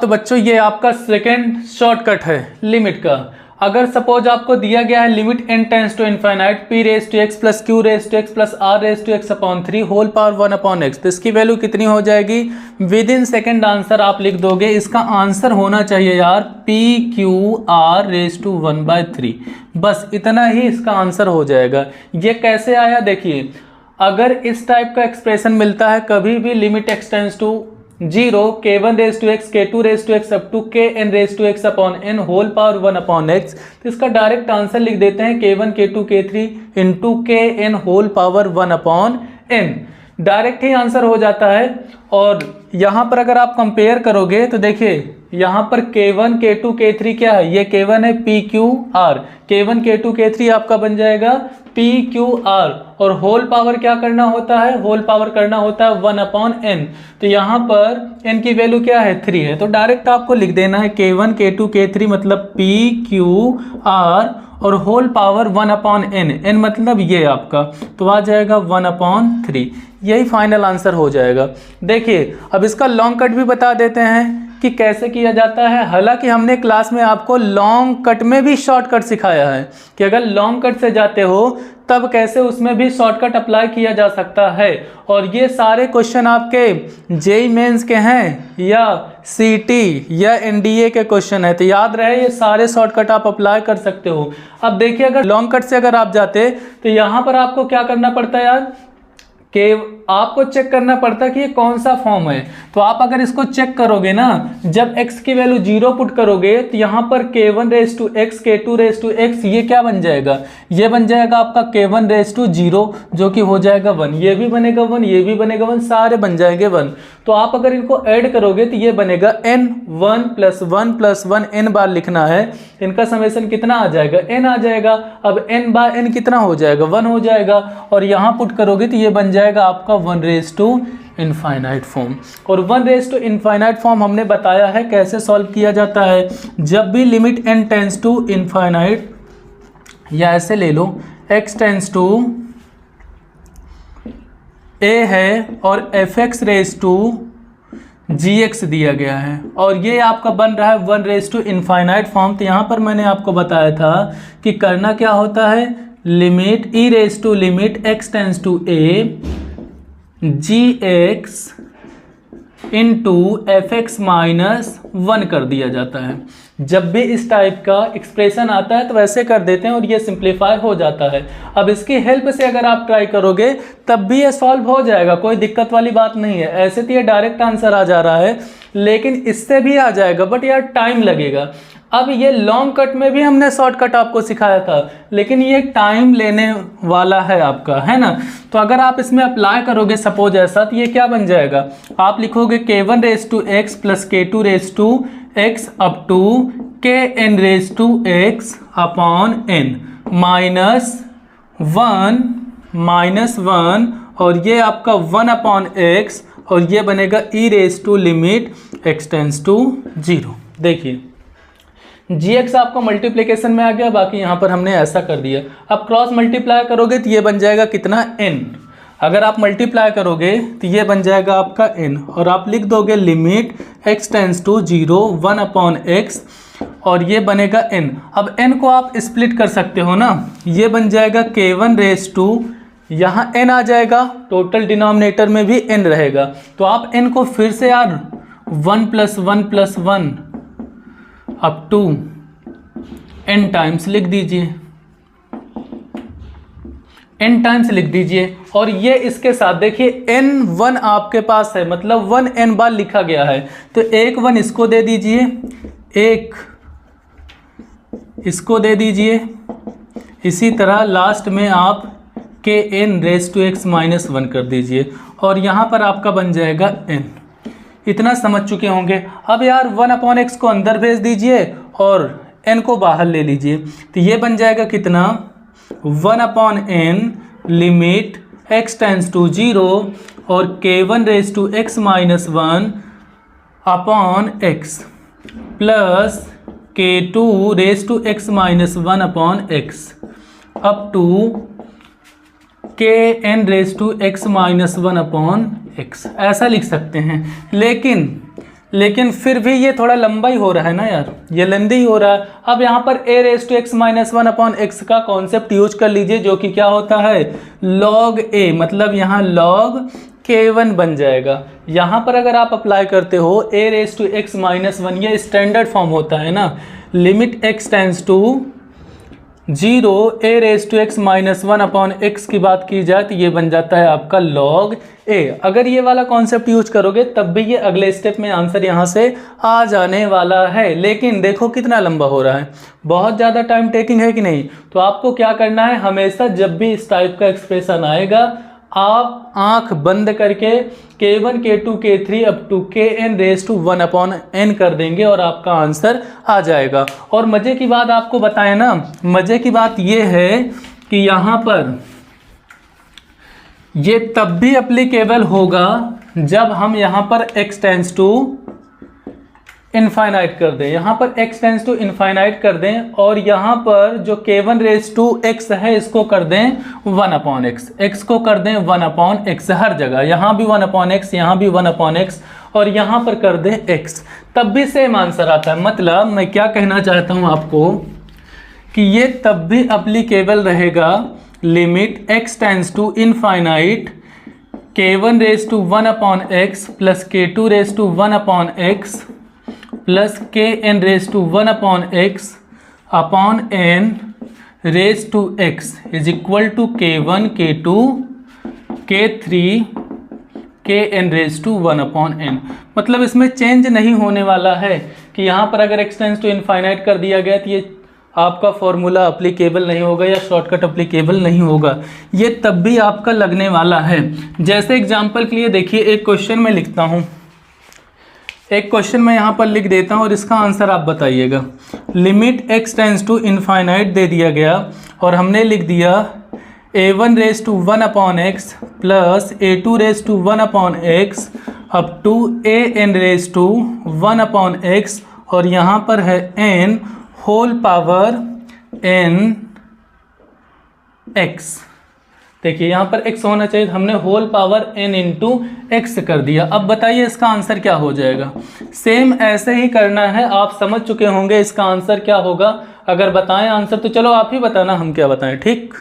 तो बच्चों ये आपका सेकेंड शॉर्टकट है लिमिट का। अगर सपोज आपको दिया गया है limit n tends to infinite p raise to x plus q raise to x plus r raise to x upon 3 whole power 1 upon x, तो इसकी वैल्यू कितनी हो जाएगी? विद इन सेकेंड आंसर आप लिख दोगे। इसका आंसर होना चाहिए यार p q r raise to 1/3, बस इतना ही इसका आंसर हो जाएगा। ये कैसे आया देखिए, अगर इस टाइप का एक्सप्रेशन मिलता है कभी भी limit x tends to 0 k1 raise to x k2 raise to x up to kn raise to x upon n whole power 1 upon x, तो इसका डायरेक्ट आंसर लिख देते हैं k1 k2 k3 into kn whole power 1 upon n। Direct ही answer हो जाता है। और यहाँ पर अगर आप कंपेयर करोगे तो देखिए यहाँ पर k1 k2 k3 क्या है, ये k1 है p q r, k1 k2 k3 आपका बन जाएगा p q r, और होल पावर क्या करना होता है? होल पावर करना होता है 1 अपॉन n। तो यहाँ पर n की वैल्यू क्या है? 3 है, तो डायरेक्ट आपको लिख देना है k1 k2 k3 मतलब p q r और whole power 1 upon n, n मतलब ये आपका, तो आ जाएगा 1 अपॉन 3। यही फाइनल आंसर हो जाएगा। देखिए अब इसका लॉन्ग कट भी बता देते हैं कि कैसे किया जाता है। हालांकि हमने क्लास में आपको लॉन्ग कट में भी शॉर्टकट सिखाया है कि अगर लॉन्ग कट से जाते हो तब कैसे उसमें भी शॉर्टकट अप्लाई किया जा सकता है। और ये सारे क्वेश्चन आपके जेईई मेंस के हैं या सीटी या एनडीए के क्वेश्चन है, तो याद रहे ये सारे शॉर्टकट आप अप्लाई कर सकते हो। अब देखिए अगर लॉन्ग कट से अगर आप जाते तो यहाँ पर आपको क्या करना पड़ता है यार कि आपको चेक करना पड़ता है कि ये कौन सा फॉर्म है। तो आप अगर इसको चेक करोगे ना, जब x की वैल्यू 0 पुट करोगे तो यहाँ पर k1 raise to x k2 raise to x ये क्या बन जाएगा? ये बन जाएगा आपका k1 रेज टू 0 जो कि हो जाएगा 1, ये भी बनेगा 1, ये भी बनेगा 1, सारे बन जाएंगे 1। तो आप अगर इनको ऐड करोगे तो ये बनेगा n 1 प्लस 1 प्लस 1 n बार लिखना है, इनका समेशन कितना आ जाएगा? n आ जाएगा। अब n बाय n कितना हो जाएगा? 1 हो जाएगा, और यहाँ पुट करोगे तो ये बन जाएगा आपका 1 रेज टू इनफाइनाइट फॉर्म। और 1 रेज टू इनफाइनाइट फॉर्म हमने बताया है कैसे सॉल्व किया जाता है। जब भी limit n tends to infinite, या ऐसे ले लो x टेंस टू a है और fx रेज टू gx दिया गया है, और ये आपका बन रहा है 1 रेज टू इनफाइनाइट फॉर्म। तो यहाँ पर मैंने आपको बताया था कि करना क्या होता है, limit e raise to limit x tends to a gx into fx minus 1 कर दिया जाता है। जब भी इस टाइप का एक्सप्रेशन आता है तो वैसे कर देते हैं और ये सिंप्लीफाई हो जाता है। अब इसकी हेल्प से अगर आप ट्राई करोगे तब भी ये सॉल्व हो जाएगा, कोई दिक्कत वाली बात नहीं है। ऐसे तो ये डायरेक्ट आंसर आ जा रहा है, लेकिन इससे भी आ जाएगा, बट यार टाइम लगेगा। अब ये लॉन्ग कट में भी हमने शॉर्टकट आपको सिखाया था, लेकिन ये टाइम लेने वाला है आपका, है ना। तो अगर आप इसमें अप्लाई करोगे सपोज ऐसा, तो ये क्या बन जाएगा? आप लिखोगे k1 raise to x plus k2 raise to x up to kn raise to x upon n minus 1 और ये आपका 1 अपॉन x, और ये बनेगा e raise to limit x tends to 0। देखिए gx आपका मल्टीप्लिकेशन में आ गया, बाकी यहाँ पर हमने ऐसा कर दिया। अब क्रॉस मल्टीप्लाई करोगे तो ये बन जाएगा कितना? n। अगर आप मल्टीप्लाई करोगे तो ये बन जाएगा आपका n, और आप लिख दोगे limit x tends to 0 1 upon x, और ये बनेगा n। अब n को आप स्प्लिट कर सकते हो ना, ये बन जाएगा k1 रेज टू, यहाँ n आ जाएगा, टोटल डिनोमिनेटर में भी n रहेगा। तो आप n को फिर से यार 1 plus 1 plus 1 up to n times लिख दीजिए, n टाइम्स लिख दीजिए। और ये इसके साथ देखिए n1 आपके पास है, मतलब 1 n बार लिखा गया है, तो एक 1 इसको दे दीजिए, एक इसको दे दीजिए। इसी तरह लास्ट में आप kn raise to x minus 1 कर दीजिए, और यहाँ पर आपका बन जाएगा n। इतना समझ चुके होंगे। अब यार 1 अपॉन x को अंदर भेज दीजिए और n को बाहर ले लीजिए, तो ये बन जाएगा कितना? 1 upon n limit x tends to 0 और k1 raise to x minus 1 upon x plus k2 raise to x minus 1 upon x up to kn raise to x minus 1 upon x, ऐसा लिख सकते हैं। लेकिन लेकिन फिर भी ये थोड़ा लंबा ही हो रहा है ना यार, ये लेंदी ही हो रहा है। अब यहाँ पर a raise to x minus 1 upon x का कॉन्सेप्ट यूज कर लीजिए, जो कि क्या होता है log a, मतलब यहाँ log k1 बन जाएगा। यहाँ पर अगर आप अप्लाई करते हो a raise to x minus 1, ये स्टैंडर्ड फॉर्म होता है ना, limit x tends to 0 a raise to x minus 1 upon x की बात की जाए तो ये बन जाता है आपका log a। अगर ये वाला कॉन्सेप्ट यूज करोगे तब भी ये अगले स्टेप में आंसर यहाँ से आ जाने वाला है। लेकिन देखो कितना लंबा हो रहा है, बहुत ज़्यादा टाइम टेकिंग है कि नहीं। तो आपको क्या करना है, हमेशा जब भी इस टाइप का एक्सप्रेशन आएगा आप आंख बंद करके k1 k2 k3 up to kn raise to 1 upon n कर देंगे और आपका आंसर आ जाएगा। और मज़े की बात आपको बताएं ना, मज़े की बात ये है कि यहाँ पर ये तब भी एप्लीकेबल होगा जब हम यहाँ पर x टेंड्स टू इनफाइनाइट कर दें, यहाँ पर x टेंड्स टू इनफाइनाइट कर दें और यहाँ पर जो k1 रेज टू x है इसको कर दें 1 अपॉन एक्स, x को कर दें 1 अपॉन एक्स हर जगह, यहाँ भी 1 अपॉन एक्स, यहाँ भी 1 अपॉन एक्स और यहाँ पर कर दें x, तब भी सेम आंसर आता है। मतलब मैं क्या कहना चाहता हूँ आपको कि ये तब भी एप्लीकेबल रहेगा limit x tends to infinite k1 raise to 1 upon x plus k2 raise to 1 upon x plus kn raise to 1 upon x upon n raise to x is equal to k1 k2 k3 kn raise to 1 upon n। मतलब इसमें change नहीं होने वाला है कि यहाँ पर अगर x टेंड्स टू इनफाइनाइट कर दिया गया तो ये आपका फॉर्मूला अप्लीकेबल नहीं होगा या शॉर्टकट अप्लीकेबल नहीं होगा, ये तब भी आपका लगने वाला है। जैसे एग्जांपल के लिए देखिए, एक क्वेश्चन में लिखता हूँ, एक क्वेश्चन मैं यहाँ पर लिख देता हूँ और इसका आंसर आप बताइएगा। Limit x tends to infinite दे दिया गया और हमने लिख दिया a1 raise to 1 upon x plus a2 raise to 1 upon x up to an raise to 1 upon x और यहाँ पर है n whole power n x। देखिए यहाँ पर x होना चाहिए, हमने whole power n into x कर दिया। अब बताइए इसका आंसर क्या हो जाएगा। सेम ऐसे ही करना है, आप समझ चुके होंगे इसका आंसर क्या होगा। अगर बताएं आंसर तो चलो आप ही बताना, हम क्या बताएं, ठीक।